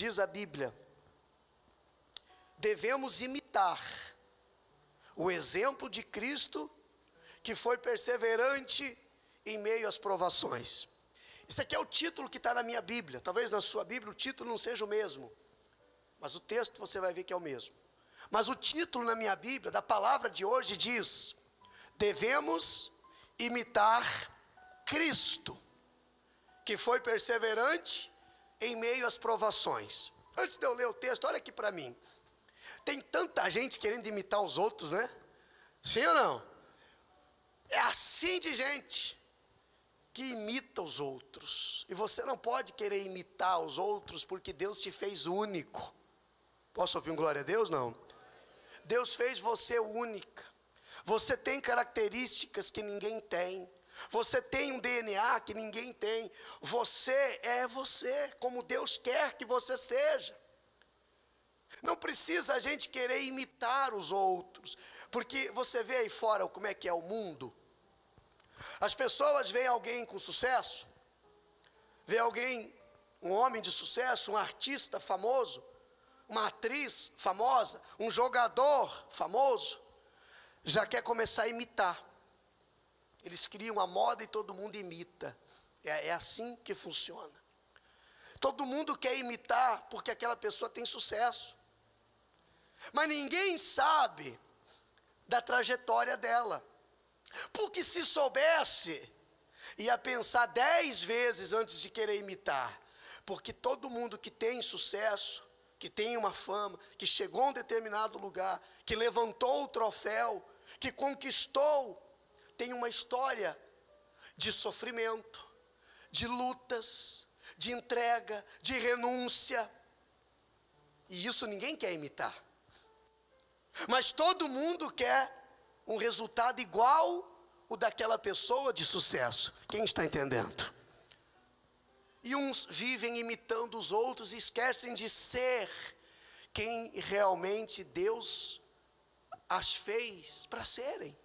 diz a Bíblia, devemos imitar o exemplo de Cristo, que foi perseverante em meio às provações. Isso aqui é o título que está na minha Bíblia. Talvez na sua Bíblia o título não seja o mesmo, mas o texto você vai ver que é o mesmo. Mas o título na minha Bíblia, da palavra de hoje, diz: devemos imitar Cristo, que foi perseverante em meio às provações. Antes de eu ler o texto, olha aqui para mim. Tem tanta gente querendo imitar os outros, né? Sim ou não? É assim de gente que imita os outros. E você não pode querer imitar os outros, porque Deus te fez único. Posso ouvir um glória a Deus? Não. Deus fez você única. Você tem características que ninguém tem. Você tem um DNA que ninguém tem. Você é você, como Deus quer que você seja. Não precisa a gente querer imitar os outros, porque você vê aí fora como é que é o mundo. As pessoas veem alguém com sucesso, vê alguém, um homem de sucesso, um artista famoso, uma atriz famosa, um jogador famoso, já quer começar a imitar. Eles criam a moda e todo mundo imita. É assim que funciona. Todo mundo quer imitar porque aquela pessoa tem sucesso, mas ninguém sabe da trajetória dela. Porque se soubesse, ia pensar 10 vezes antes de querer imitar. Porque todo mundo que tem sucesso, que tem uma fama, que chegou a um determinado lugar, que levantou o troféu, que conquistou, tem uma história de sofrimento, de lutas, de entrega, de renúncia. E isso ninguém quer imitar. Mas todo mundo quer um resultado igual o daquela pessoa de sucesso. Quem está entendendo? E uns vivem imitando os outros e esquecem de ser quem realmente Deus as fez para serem.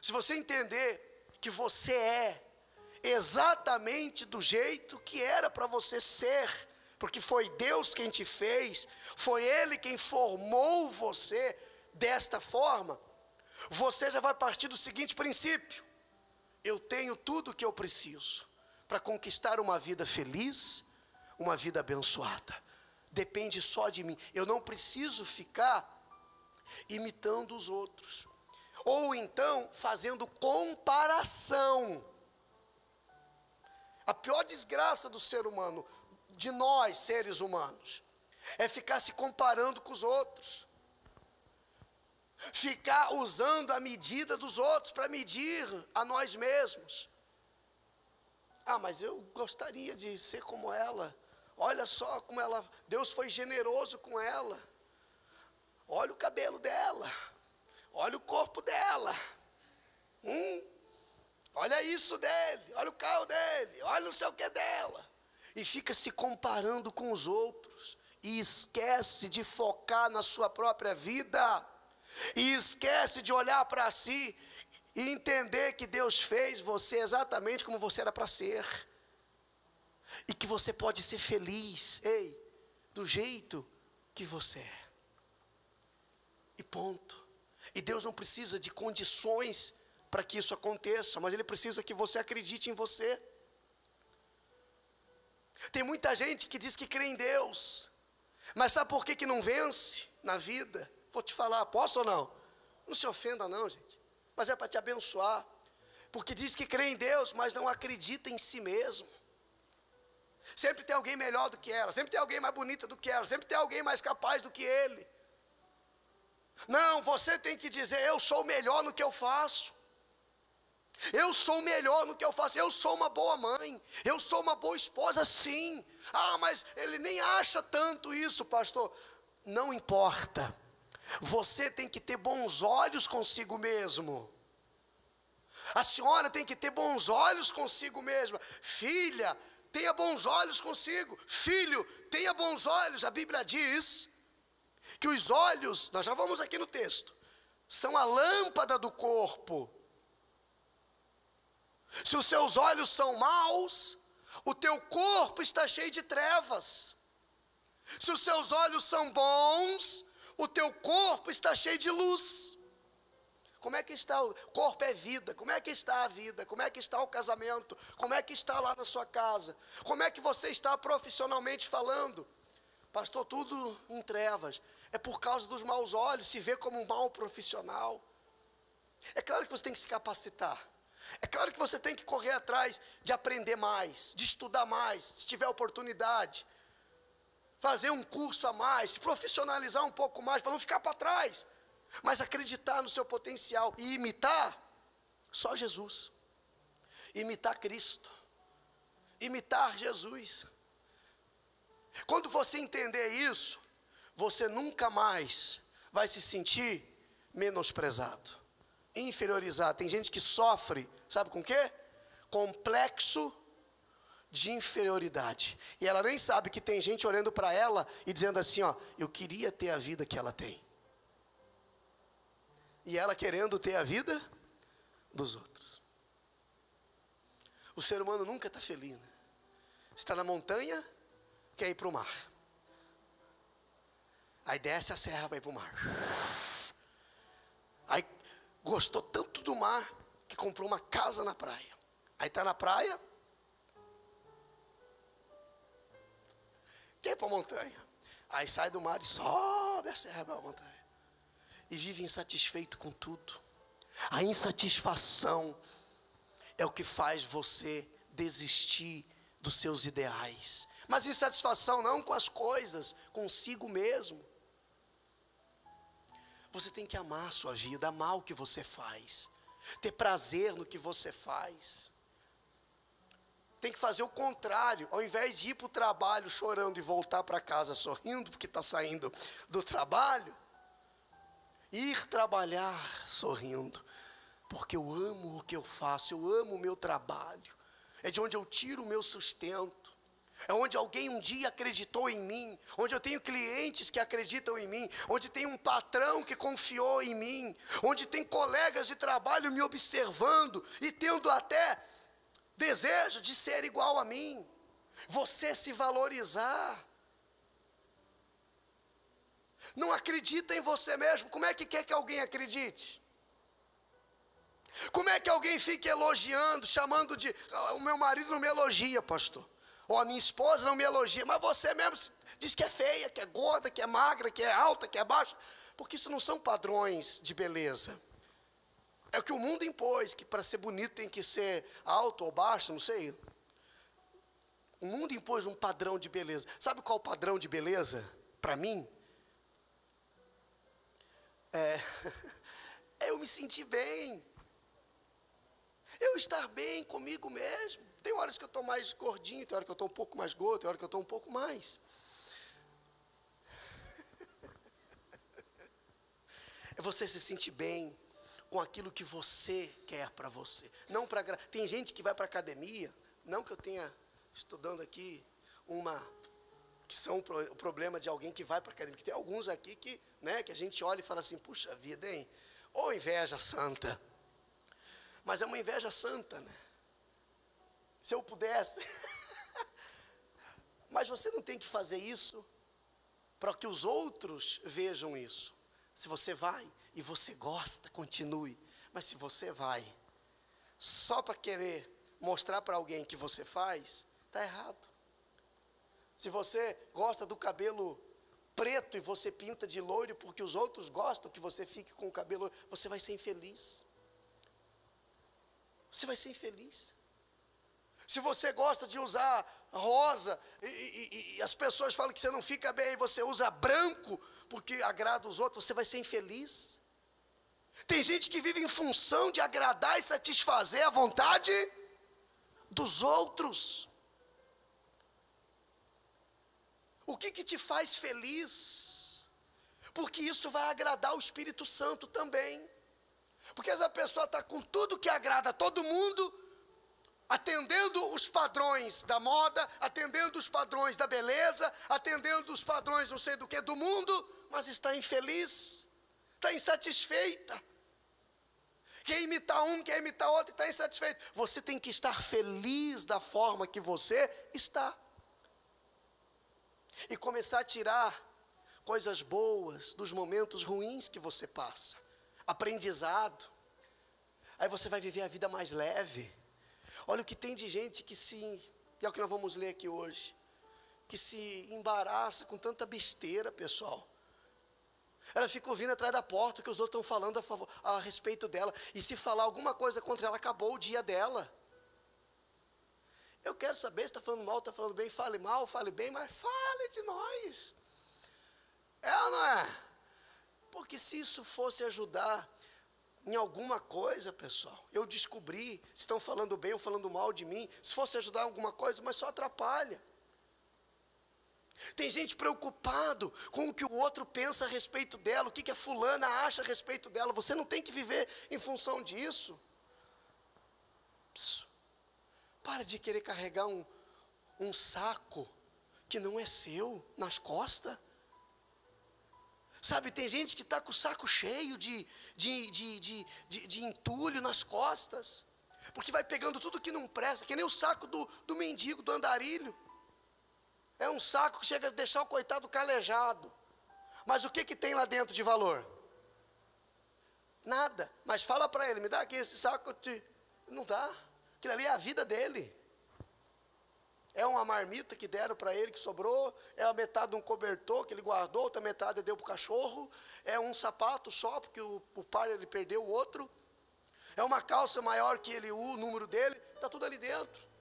Se você entender que você é exatamente do jeito que era para você ser, porque foi Deus quem te fez, foi Ele quem formou você desta forma, você já vai partir do seguinte princípio: eu tenho tudo o que eu preciso para conquistar uma vida feliz, uma vida abençoada. Depende só de mim. Eu não preciso ficar imitando os outros, ou então fazendo comparação. A pior desgraça do ser humano, de nós seres humanos, é ficar se comparando com os outros, ficar usando a medida dos outros para medir a nós mesmos. Ah, mas eu gostaria de ser como ela. Olha só como ela, Deus foi generoso com ela. Olha o cabelo dela, olha o corpo dela, olha isso dele, olha o carro dele, olha não sei o que dela. E fica se comparando com os outros, e esquece de focar na sua própria vida, e esquece de olhar para si, e entender que Deus fez você exatamente como você era para ser, e que você pode ser feliz, do jeito que você é. E ponto. E Deus não precisa de condições para que isso aconteça, mas Ele precisa que você acredite em você. Tem muita gente que diz que crê em Deus, mas sabe por que não vence na vida? Vou te falar, posso ou não? Não se ofenda não, gente, mas é para te abençoar. Porque diz que crê em Deus, mas não acredita em si mesmo. Sempre tem alguém melhor do que ela, sempre tem alguém mais bonita do que ela, sempre tem alguém mais capaz do que ele. Não, você tem que dizer: eu sou melhor no que eu faço, eu sou melhor no que eu faço, eu sou uma boa mãe, eu sou uma boa esposa, sim. Ah, mas ele nem acha tanto isso, pastor. Não importa, você tem que ter bons olhos consigo mesmo. A senhora tem que ter bons olhos consigo mesma. Filha, tenha bons olhos consigo. Filho, tenha bons olhos. A Bíblia diz que os olhos, nós já vamos aqui no texto, são a lâmpada do corpo. Se os seus olhos são maus, o teu corpo está cheio de trevas. Se os seus olhos são bons, o teu corpo está cheio de luz. Como é que está? O corpo é vida. Como é que está a vida? Como é que está o casamento? Como é que está lá na sua casa? Como é que você está profissionalmente falando? Pastor, tudo em trevas. É por causa dos maus olhos, se vê como um mau profissional. É claro que você tem que se capacitar. É claro que você tem que correr atrás de aprender mais, de estudar mais, se tiver oportunidade. Fazer um curso a mais, se profissionalizar um pouco mais, para não ficar para trás. Mas acreditar no seu potencial e imitar só Jesus. Imitar Cristo. Imitar Jesus. Quando você entender isso, você nunca mais vai se sentir menosprezado, inferiorizado. Tem gente que sofre, sabe com o quê? Complexo de inferioridade. E ela nem sabe que tem gente olhando para ela e dizendo assim, ó, eu queria ter a vida que ela tem. E ela querendo ter a vida dos outros. O ser humano nunca está feliz, né? Está na montanha, quer ir para o mar. Aí desce a serra para ir para o mar. Aí gostou tanto do mar que comprou uma casa na praia. Aí está na praia, quer ir para a montanha. Aí sai do mar e sobe a serra para a montanha. E vive insatisfeito com tudo. A insatisfação é o que faz você desistir dos seus ideais. Mas insatisfação não com as coisas, consigo mesmo. Você tem que amar a sua vida, amar o que você faz, ter prazer no que você faz. Tem que fazer o contrário, ao invés de ir para o trabalho chorando e voltar para casa sorrindo, porque está saindo do trabalho, ir trabalhar sorrindo, porque eu amo o que eu faço, eu amo o meu trabalho, é de onde eu tiro o meu sustento, é onde alguém um dia acreditou em mim, onde eu tenho clientes que acreditam em mim, onde tem um patrão que confiou em mim, onde tem colegas de trabalho me observando e tendo até desejo de ser igual a mim. Você se valorizar. Não acredita em você mesmo, como é que quer que alguém acredite? Como é que alguém fica elogiando, chamando de, o meu marido não me elogia, pastor, ou a minha esposa não me elogia, mas você mesmo diz que é feia, que é gorda, que é magra, que é alta, que é baixa, porque isso não são padrões de beleza. É o que o mundo impôs, que para ser bonito tem que ser alto ou baixo, não sei. O mundo impôs um padrão de beleza. Sabe qual é o padrão de beleza para mim? É eu me sentir bem, eu estar bem comigo mesmo. Tem horas que eu estou mais gordinho, tem horas que eu estou um pouco mais gordo, tem horas que eu estou um pouco mais. É você se sentir bem com aquilo que você quer para você. Não para tem gente que vai para a academia, não que eu tenha estudando aqui que são o problema de alguém que vai para a academia, que tem alguns aqui que, né, que a gente olha e fala assim, puxa vida, hein? Ou inveja santa. Mas é uma inveja santa, né? Se eu pudesse. Mas você não tem que fazer isso para que os outros vejam isso. Se você vai e você gosta, continue. Mas se você vai só para querer mostrar para alguém que você faz, está errado. Se você gosta do cabelo preto e você pinta de loiro porque os outros gostam que você fique com o cabelo, você vai ser infeliz. Você vai ser infeliz. Se você gosta de usar rosa e as pessoas falam que você não fica bem, e você usa branco porque agrada os outros, você vai ser infeliz. Tem gente que vive em função de agradar e satisfazer a vontade dos outros. O que te faz feliz? Porque isso vai agradar o Espírito Santo também. Porque essa pessoa está com tudo que agrada a todo mundo, atendendo os padrões da moda, atendendo os padrões da beleza, atendendo os padrões não sei do que do mundo, mas está infeliz, está insatisfeita. quer imitar um, quer imitar outro e está insatisfeito. Você tem que estar feliz da forma que você está. E começar a tirar coisas boas dos momentos ruins que você passa. Aprendizado. Aí você vai viver a vida mais leve. Olha o que tem de gente que e é o que nós vamos ler aqui hoje, que se embaraça com tanta besteira, pessoal. Ela fica ouvindo atrás da porta o que os outros estão falando a respeito dela. E se falar alguma coisa contra ela, acabou o dia dela. Eu quero saber se está falando mal, está falando bem, fale mal, fale bem, mas fale de nós. É ou não é? Porque se isso fosse ajudar em alguma coisa, pessoal, eu descobri se estão falando bem ou falando mal de mim, se fosse ajudar em alguma coisa, mas só atrapalha. Tem gente preocupado com o que o outro pensa a respeito dela, o que a fulana acha a respeito dela. Você não tem que viver em função disso. Para de querer carregar um saco que não é seu nas costas. Sabe, tem gente que está com o saco cheio de entulho nas costas, porque vai pegando tudo que não presta, que nem o saco do mendigo, do andarilho. É um saco que chega a deixar o coitado calejado. Mas o que tem lá dentro de valor? Nada. Mas fala para ele, me dá aqui esse saco. Não dá. Aquilo ali é a vida dele. É uma marmita que deram para ele, que sobrou. É a metade de um cobertor que ele guardou, outra metade ele deu para o cachorro. É um sapato só, porque o par ele perdeu o outro. É uma calça maior que o número dele. Está tudo ali dentro.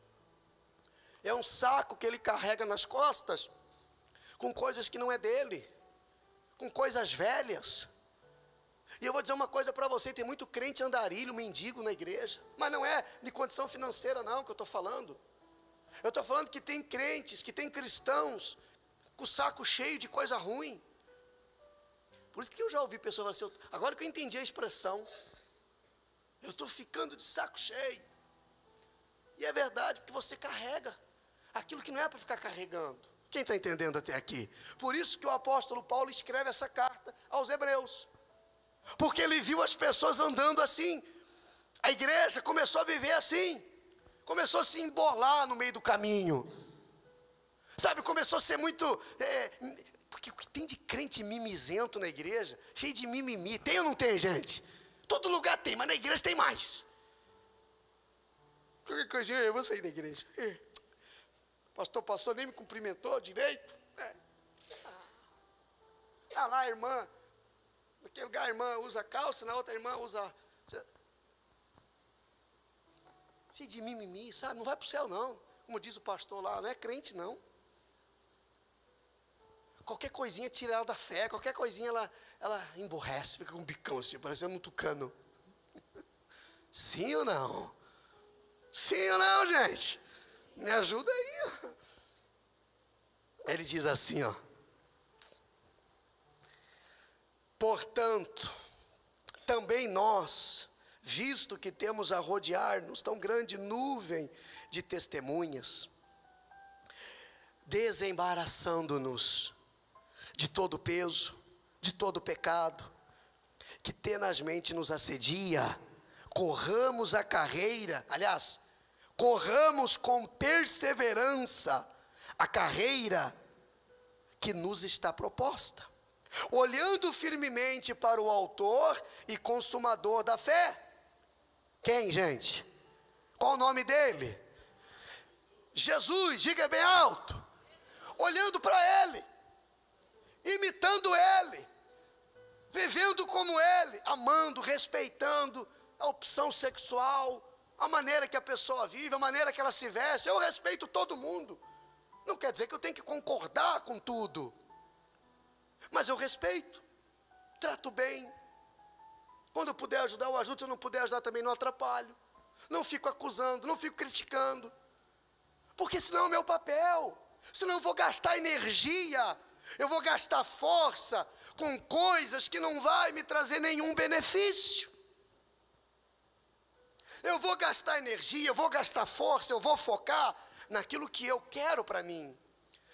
É um saco que ele carrega nas costas, com coisas que não é dele, com coisas velhas. E eu vou dizer uma coisa para você, tem muito crente andarilho, mendigo na igreja, mas não é de condição financeira não que eu estou falando. Eu estou falando que tem crentes, que tem cristãos, com o saco cheio de coisa ruim. Por isso que eu já ouvi pessoas falar assim, agora que eu entendi a expressão, eu estou ficando de saco cheio. E é verdade, porque você carrega aquilo que não é para ficar carregando. Quem está entendendo até aqui? Por isso que o apóstolo Paulo escreve essa carta aos Hebreus. Porque ele viu as pessoas andando assim. A igreja começou a viver assim. Começou a se embolar no meio do caminho. Sabe, começou a ser muito... porque o que tem de crente mimizento na igreja, cheio de mimimi. Tem ou não tem, gente? Todo lugar tem, mas na igreja tem mais. Qualquer coisinha, eu vou sair da igreja. Pastor passou, nem me cumprimentou direito. Lá a irmã, naquele lugar a irmã usa calça, na outra irmã usa... Cheio de mimimi, sabe? Não vai para o céu não. Como diz o pastor lá, não é crente não. Qualquer coisinha tira ela da fé, qualquer coisinha ela emborrece, fica com um bicão assim, parecendo um tucano. Sim ou não? Sim ou não, gente? Me ajuda aí. Ele diz assim, ó. Portanto, também nós, visto que temos a rodear-nos tão grande nuvem de testemunhas, desembaraçando-nos de todo peso, de todo pecado, que tenazmente nos assedia, corramos a carreira, aliás, corramos com perseverança a carreira que nos está proposta, olhando firmemente para o autor e consumador da fé. Quem, gente? Qual o nome dele? Jesus, diga bem alto. Olhando para ele, imitando ele, vivendo como ele, amando, respeitando a opção sexual, a maneira que a pessoa vive, a maneira que ela se veste. Eu respeito todo mundo. Não quer dizer que eu tenho que concordar com tudo, mas eu respeito, trato bem. Quando eu puder ajudar, eu ajudo. Se eu não puder ajudar também, não atrapalho. Não fico acusando, não fico criticando, porque senão é o meu papel. Senão eu vou gastar energia, eu vou gastar força com coisas que não vai me trazer nenhum benefício. Eu vou gastar energia, eu vou gastar força, eu vou focar naquilo que eu quero para mim,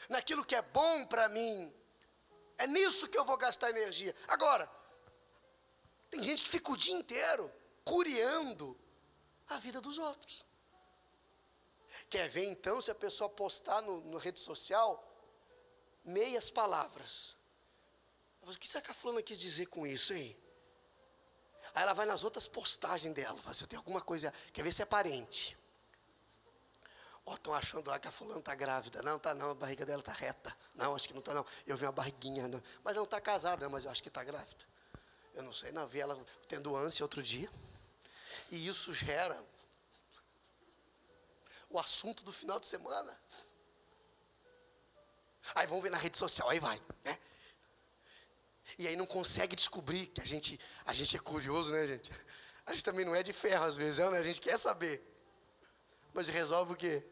naquilo que é bom para mim. É nisso que eu vou gastar energia. Agora, tem gente que fica o dia inteiro curiando a vida dos outros. Quer ver então se a pessoa postar na rede social meias palavras? O que será que a fulana quis dizer com isso, hein? Aí ela vai nas outras postagens dela, fala assim, eu tenho alguma coisa, quer ver se é parente. Ó, estão achando lá que a fulana está grávida. Não, está não, a barriga dela está reta. Não, acho que não está não. Eu vi uma barriguinha, não. Mas ela não está casada, mas eu acho que está grávida. Eu não sei, não, vi ela tendo ânsia outro dia. E isso gera o assunto do final de semana. Aí vamos ver na rede social, aí vai, né? E aí não consegue descobrir que a gente é curioso, né, gente? A gente também não é de ferro às vezes, né? A gente quer saber. Mas resolve o quê?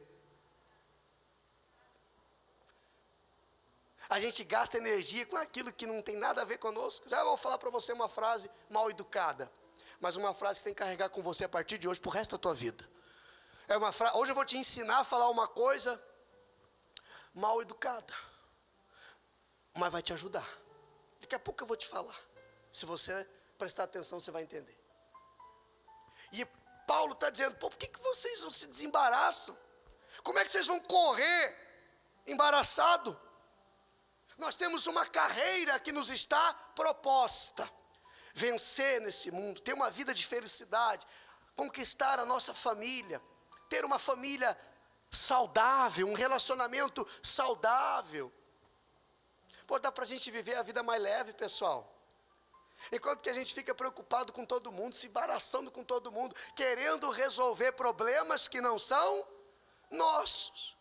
A gente gasta energia com aquilo que não tem nada a ver conosco. Já vou falar para você uma frase mal educada, mas uma frase que tem que carregar com você a partir de hoje, pro resto da tua vida. É uma frase, hoje eu vou te ensinar a falar uma coisa mal educada, mas vai te ajudar. Daqui a pouco eu vou te falar. Se você prestar atenção, você vai entender. E Paulo está dizendo, por que vocês não se desembaraçam? Como é que vocês vão correr embaraçado? Nós temos uma carreira que nos está proposta. Vencer nesse mundo, ter uma vida de felicidade, conquistar a nossa família, ter uma família saudável, um relacionamento saudável. Pô, dá para a gente viver a vida mais leve, pessoal. Enquanto que a gente fica preocupado com todo mundo, se embaraçando com todo mundo, querendo resolver problemas que não são nossos.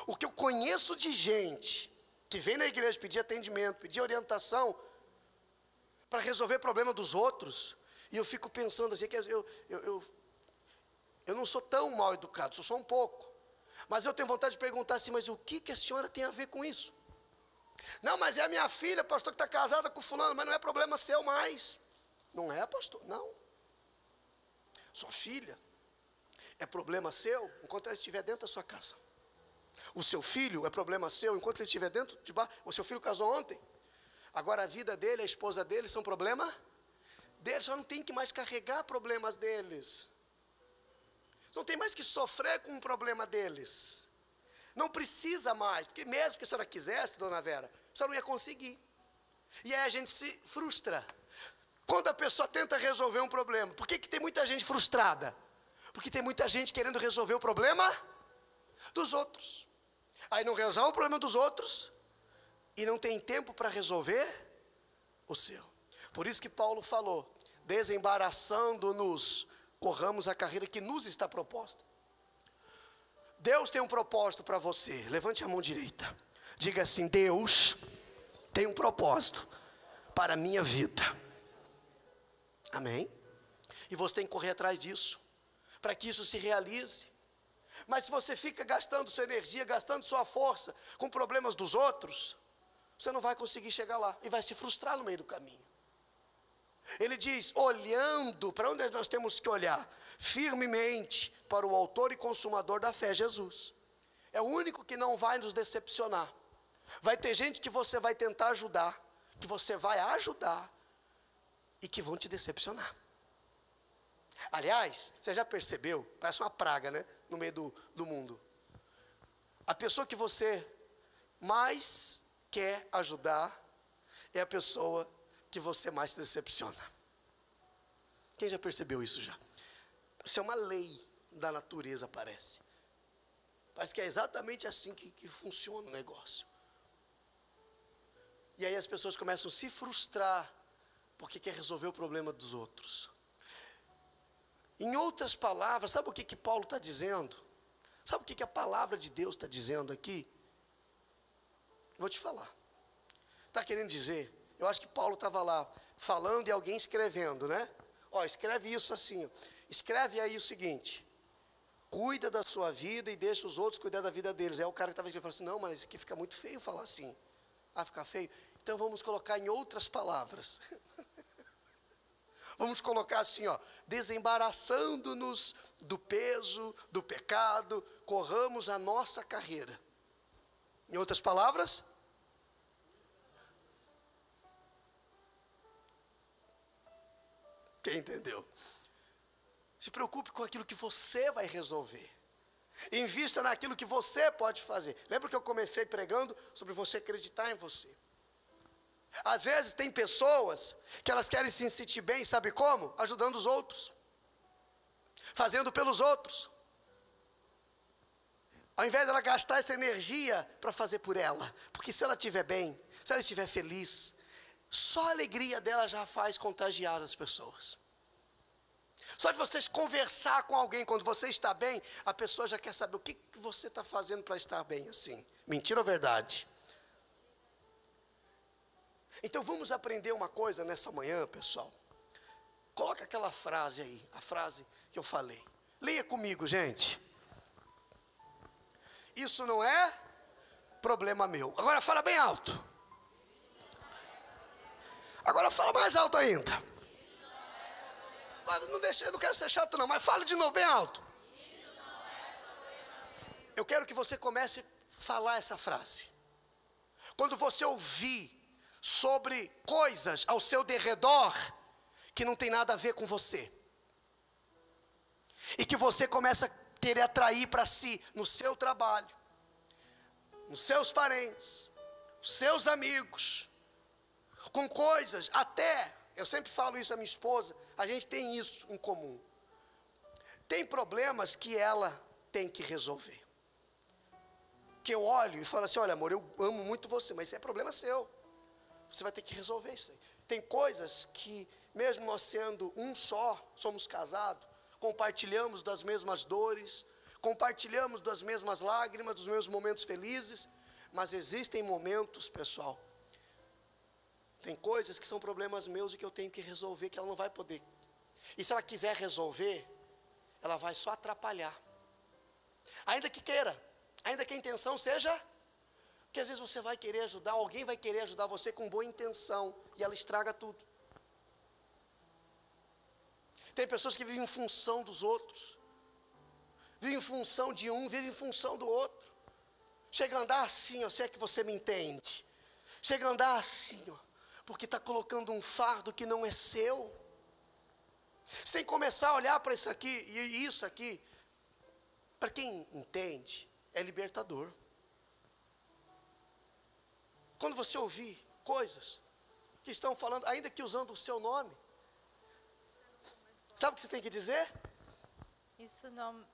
O que eu conheço de gente que vem na igreja pedir atendimento, pedir orientação, para resolver problema dos outros, e eu fico pensando assim, que eu não sou tão mal educado, sou só um pouco, mas eu tenho vontade de perguntar assim, mas o que a senhora tem a ver com isso? Não, mas é a minha filha, pastor, que está casada com fulano, mas não é problema seu mais. Não é, pastor? Não. Sua filha é problema seu enquanto ela estiver dentro da sua casa. O seu filho é problema seu enquanto ele estiver dentro de baixo. O seu filho casou ontem. Agora a vida dele, a esposa dele são problema deles. Só não tem que mais carregar problemas deles. Não tem mais que sofrer com o problema deles. Não precisa mais, porque mesmo que a senhora quisesse, dona Vera, a senhora não ia conseguir. E aí a gente se frustra. Quando a pessoa tenta resolver um problema, por que tem muita gente frustrada? Porque tem muita gente querendo resolver o problema dos outros. Aí não resolve o problema dos outros e não tem tempo para resolver o seu. Por isso que Paulo falou, desembaraçando-nos, corramos a carreira que nos está proposta. Deus tem um propósito para você. Levante a mão direita. Diga assim, Deus tem um propósito para a minha vida. Amém? E você tem que correr atrás disso, para que isso se realize. Mas se você fica gastando sua energia, gastando sua força com problemas dos outros, você não vai conseguir chegar lá e vai se frustrar no meio do caminho. Ele diz, olhando, para onde nós temos que olhar? Firmemente para o autor e consumador da fé, Jesus. É o único que não vai nos decepcionar. Vai ter gente que você vai tentar ajudar, que você vai ajudar e que vão te decepcionar. Aliás, você já percebeu? Parece uma praga, né? No meio do mundo. A pessoa que você mais quer ajudar é a pessoa que você mais se decepciona. Quem já percebeu isso já? Isso é uma lei da natureza, parece. Parece que é exatamente assim que funciona o negócio. E aí as pessoas começam a se frustrar porque quer resolver o problema dos outros. Em outras palavras, sabe o que Paulo está dizendo? Sabe o que a palavra de Deus está dizendo aqui? Vou te falar. Está querendo dizer, eu acho que Paulo estava lá falando e alguém escrevendo, né? Ó, escreve isso assim, ó. Escreve aí o seguinte, cuida da sua vida e deixa os outros cuidar da vida deles. Aí o cara que estava escrevendo falou assim, não, mas isso aqui fica muito feio falar assim. Ah, fica feio? Então vamos colocar em outras palavras. Vamos colocar assim, ó, desembaraçando-nos do peso, do pecado, corramos a nossa carreira. Em outras palavras? Quem entendeu? Se preocupe com aquilo que você vai resolver. Invista naquilo que você pode fazer. Lembra que eu comecei pregando sobre você acreditar em você? Às vezes tem pessoas que elas querem se sentir bem, sabe como? Ajudando os outros, fazendo pelos outros, ao invés dela gastar essa energia para fazer por ela. Porque se ela estiver bem, se ela estiver feliz, só a alegria dela já faz contagiar as pessoas. Só de vocês conversar com alguém quando você está bem, a pessoa já quer saber o que você está fazendo para estar bem assim. Mentira ou verdade? Então vamos aprender uma coisa nessa manhã, pessoal. Coloca aquela frase aí, a frase que eu falei. Leia comigo, gente. Isso não é problema meu. Agora fala bem alto. Agora fala mais alto ainda. Não deixa, eu não quero ser chato não, mas fala de novo bem alto. Eu quero que você comece a falar essa frase. Quando você ouvir sobre coisas ao seu derredor que não tem nada a ver com você, e que você começa a querer atrair para si, no seu trabalho, nos seus parentes, nos seus amigos, com coisas, até, eu sempre falo isso à minha esposa, a gente tem isso em comum. Tem problemas que ela tem que resolver. Que eu olho e falo assim, olha amor, eu amo muito você, mas isso é problema seu. Você vai ter que resolver isso aí. Tem coisas que, mesmo nós sendo um só, somos casados, compartilhamos das mesmas dores, compartilhamos das mesmas lágrimas, dos mesmos momentos felizes, mas existem momentos, pessoal, tem coisas que são problemas meus e que eu tenho que resolver, que ela não vai poder. E se ela quiser resolver, ela vai só atrapalhar. Ainda que queira, ainda que a intenção seja, porque às vezes você vai querer ajudar, alguém vai querer ajudar você com boa intenção, e ela estraga tudo. Tem pessoas que vivem em função dos outros, vivem em função de um, vivem em função do outro. Chega a andar assim, ó, se é que você me entende. Chega a andar assim, ó, porque está colocando um fardo que não é seu. Você tem que começar a olhar para isso aqui, e isso aqui, para quem entende, é libertador. Quando você ouvir coisas que estão falando, ainda que usando o seu nome, sabe o que você tem que dizer? Isso não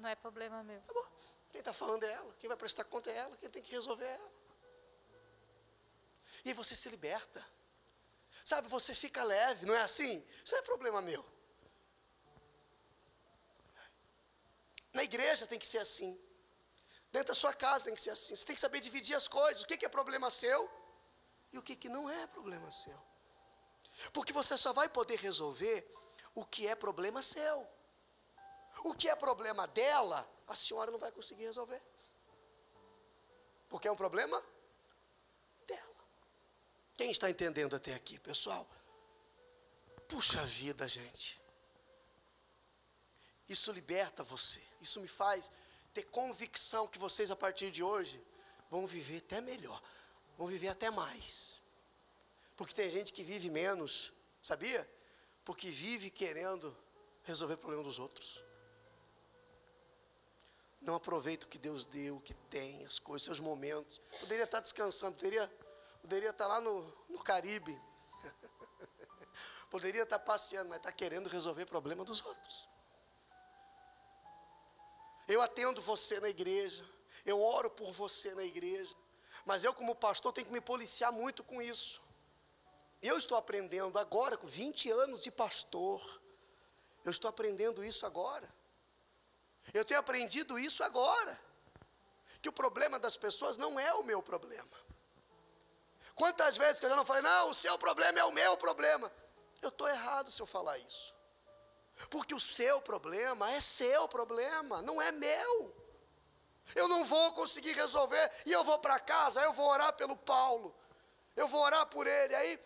é problema meu. Tá bom. Quem está falando é ela, quem vai prestar conta é ela, quem tem que resolver é ela. E aí você se liberta. Sabe, você fica leve, não é assim? Isso não é problema meu. Na igreja tem que ser assim. Dentro da sua casa tem que ser assim. Você tem que saber dividir as coisas. O que é problema seu e o que não é problema seu. Porque você só vai poder resolver o que é problema seu. O que é problema dela, a senhora não vai conseguir resolver. Porque é um problema dela. Quem está entendendo até aqui, pessoal? Puxa vida, gente. Isso liberta você. Isso me faz ter convicção que vocês, a partir de hoje, vão viver até melhor. Vão viver até mais. Porque tem gente que vive menos, sabia? Porque vive querendo resolver o problema dos outros. Não aproveita o que Deus deu, o que tem, as coisas, seus momentos. Poderia estar descansando, poderia estar lá no Caribe. Poderia estar passeando, mas está querendo resolver o problema dos outros. Eu atendo você na igreja, eu oro por você na igreja, mas eu como pastor tenho que me policiar muito com isso. Eu estou aprendendo agora, com 20 anos de pastor, eu estou aprendendo isso agora. Eu tenho aprendido isso agora, que o problema das pessoas não é o meu problema. Quantas vezes que eu já não falei, não, o seu problema é o meu problema. Eu estou errado se eu falar isso. Porque o seu problema é seu problema, não é meu. Eu não vou conseguir resolver, e eu vou para casa, eu vou orar pelo Paulo, eu vou orar por ele, aí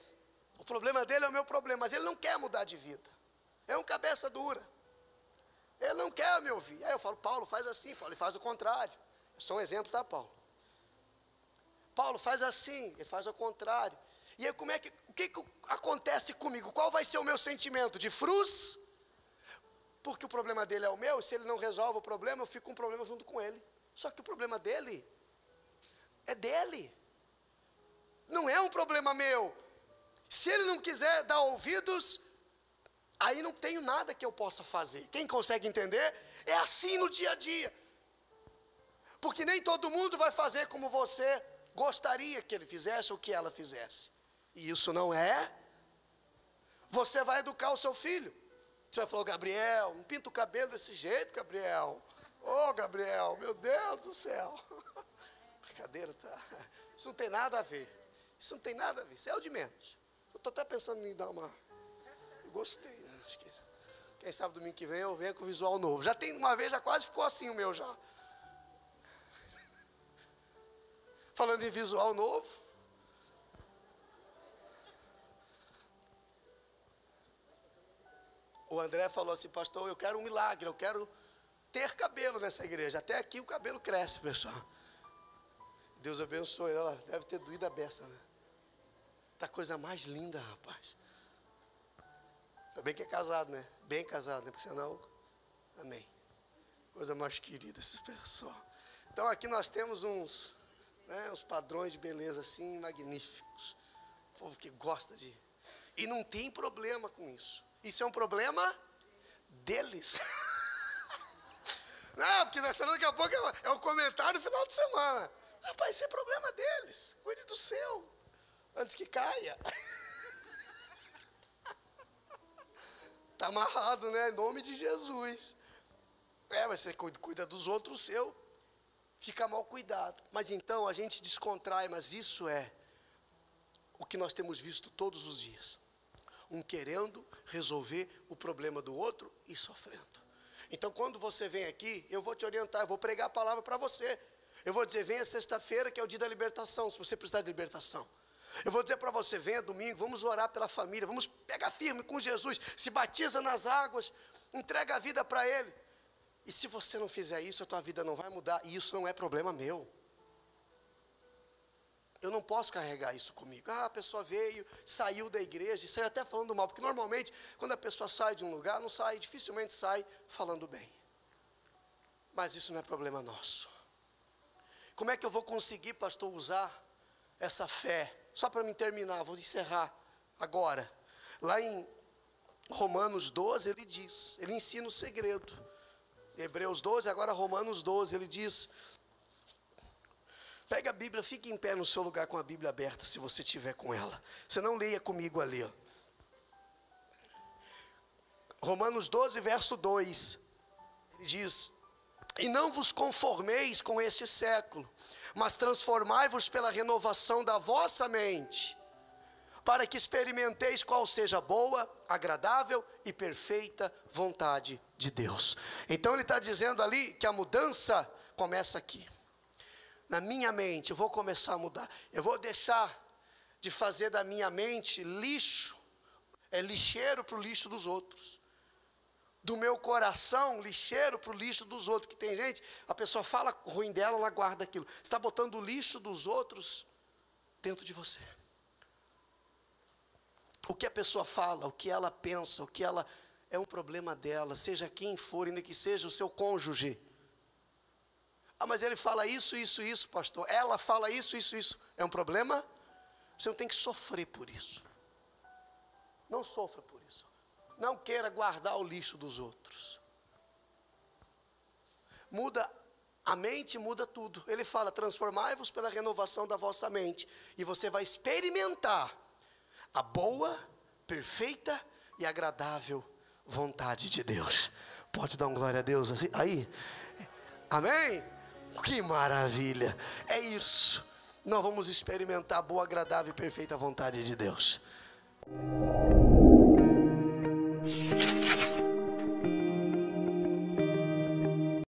o problema dele é o meu problema, mas ele não quer mudar de vida, é um cabeça dura, ele não quer me ouvir. Aí eu falo, Paulo, faz assim, Paulo, ele faz o contrário. É só um exemplo, tá, Paulo? Paulo, faz assim, ele faz o contrário. E aí o que acontece comigo? Qual vai ser o meu sentimento? De frustrar? porque o problema dele é o meu, e se ele não resolve o problema, eu fico com um problema junto com ele. Só que o problema dele é dele, não é um problema meu. Se ele não quiser dar ouvidos, aí não tenho nada que eu possa fazer. Quem consegue entender? É assim no dia a dia. Porque nem todo mundo vai fazer como você gostaria que ele fizesse ou que ela fizesse. E isso não é. Você vai educar o seu filho. Você vai falar, Gabriel, não pinta o cabelo desse jeito, Gabriel. Ô, Gabriel, meu Deus do céu. Brincadeira, tá? Isso não tem nada a ver. Isso não tem nada a ver. Isso é o de menos. Eu estou até pensando em dar uma... Eu gostei. Né? Acho que... Quem sabe domingo que vem eu venho com visual novo. Já tem uma vez, já quase ficou assim o meu já. Falando em visual novo. O André falou assim, pastor, eu quero um milagre, eu quero ter cabelo nessa igreja. Até aqui o cabelo cresce, pessoal. Deus abençoe. Ela deve ter doído a beça, né? Tá coisa mais linda, rapaz. Ainda bem que é casado, né? Bem casado, né? Porque senão, amém. Coisa mais querida, esse pessoal. Então aqui nós temos uns padrões de beleza assim, magníficos. O povo que gosta de... E não tem problema com isso. Isso é um problema deles. Não, porque daqui a pouco é um comentário no final de semana. Rapaz, isso é problema deles. Cuide do seu, antes que caia. Está amarrado, né? Em nome de Jesus. Mas você cuida dos outros, o seu fica mal cuidado. Mas então a gente descontrai, mas isso é o que nós temos visto todos os dias. Um querendo resolver o problema do outro e sofrendo. Então quando você vem aqui, eu vou te orientar, eu vou pregar a palavra para você. Eu vou dizer, venha sexta-feira, que é o dia da libertação, se você precisar de libertação. Eu vou dizer para você, venha domingo, vamos orar pela família, vamos pegar firme com Jesus, se batiza nas águas, entrega a vida para Ele. E se você não fizer isso, a tua vida não vai mudar, e isso não é problema meu. Eu não posso carregar isso comigo. A pessoa veio, saiu da igreja, e saiu até falando mal, porque normalmente, quando a pessoa sai de um lugar, não sai, dificilmente sai falando bem. Mas isso não é problema nosso. Como é que eu vou conseguir, pastor, usar essa fé? Só para me terminar, vou encerrar agora. Lá em Romanos 12, ele diz, ele ensina o segredo. Hebreus 12, agora Romanos 12, ele diz... Pega a Bíblia, fique em pé no seu lugar com a Bíblia aberta, se você tiver com ela. Você não leia comigo ali, ó. Romanos 12, verso 2. Ele diz: e não vos conformeis com este século, mas transformai-vos pela renovação da vossa mente, para que experimenteis qual seja a boa, agradável e perfeita vontade de Deus. Então ele está dizendo ali que a mudança começa aqui. Na minha mente, eu vou começar a mudar. Eu vou deixar de fazer da minha mente lixo, lixeiro para o lixo dos outros. Do meu coração, lixeiro para o lixo dos outros. Porque tem gente, a pessoa fala ruim dela, ela guarda aquilo. Você está botando o lixo dos outros dentro de você. O que a pessoa fala, o que ela pensa, o que ela... é um problema dela, seja quem for, ainda que seja o seu cônjuge. Mas ele fala isso, pastor. Ela fala isso. É um problema? Você não tem que sofrer por isso. Não sofra por isso. Não queira guardar o lixo dos outros. Muda a mente, muda tudo. Ele fala, transformai-vos pela renovação da vossa mente. E você vai experimentar a boa, perfeita e agradável vontade de Deus. Pode dar um glória a Deus assim? Aí? Amém? Que maravilha, é isso. Nós vamos experimentar a boa, agradável e perfeita vontade de Deus.